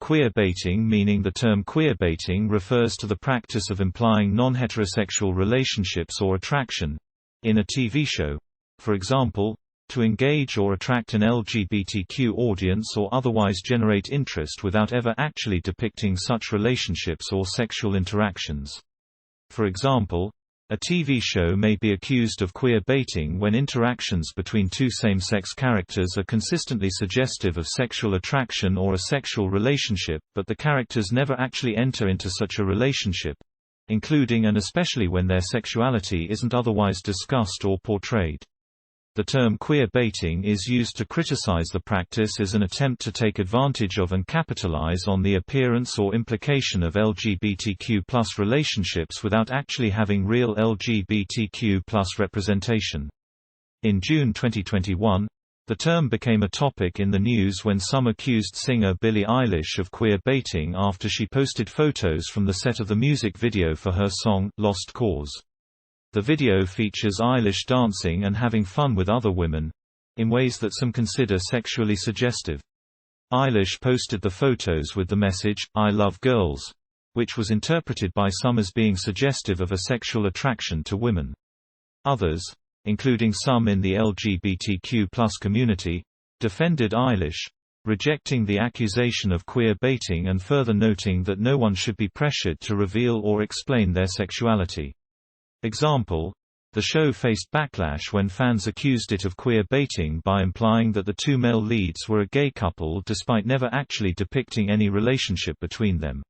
Queerbaiting, meaning the term queerbaiting refers to the practice of implying non-heterosexual relationships or attraction in a TV show. For example, to engage or attract an LGBTQ audience or otherwise generate interest without ever actually depicting such relationships or sexual interactions. For example, a TV show may be accused of queerbaiting when interactions between two same-sex characters are consistently suggestive of sexual attraction or a sexual relationship, but the characters never actually enter into such a relationship, including and especially when their sexuality isn't otherwise discussed or portrayed. The term queerbaiting is used to criticize the practice as an attempt to take advantage of and capitalize on the appearance or implication of LGBTQ+ relationships without actually having real LGBTQ+ representation. In June 2021, the term became a topic in the news when some accused singer Billie Eilish of queerbaiting after she posted photos from the set of the music video for her song, Lost Cause. The video features Eilish dancing and having fun with other women—in ways that some consider sexually suggestive. Eilish posted the photos with the message, "I love girls," which was interpreted by some as being suggestive of a sexual attraction to women. Others, including some in the LGBTQ+ community, defended Eilish, rejecting the accusation of queerbaiting and further noting that no one should be pressured to reveal or explain their sexuality. Example: the show faced backlash when fans accused it of queerbaiting by implying that the two male leads were a gay couple despite never actually depicting any relationship between them.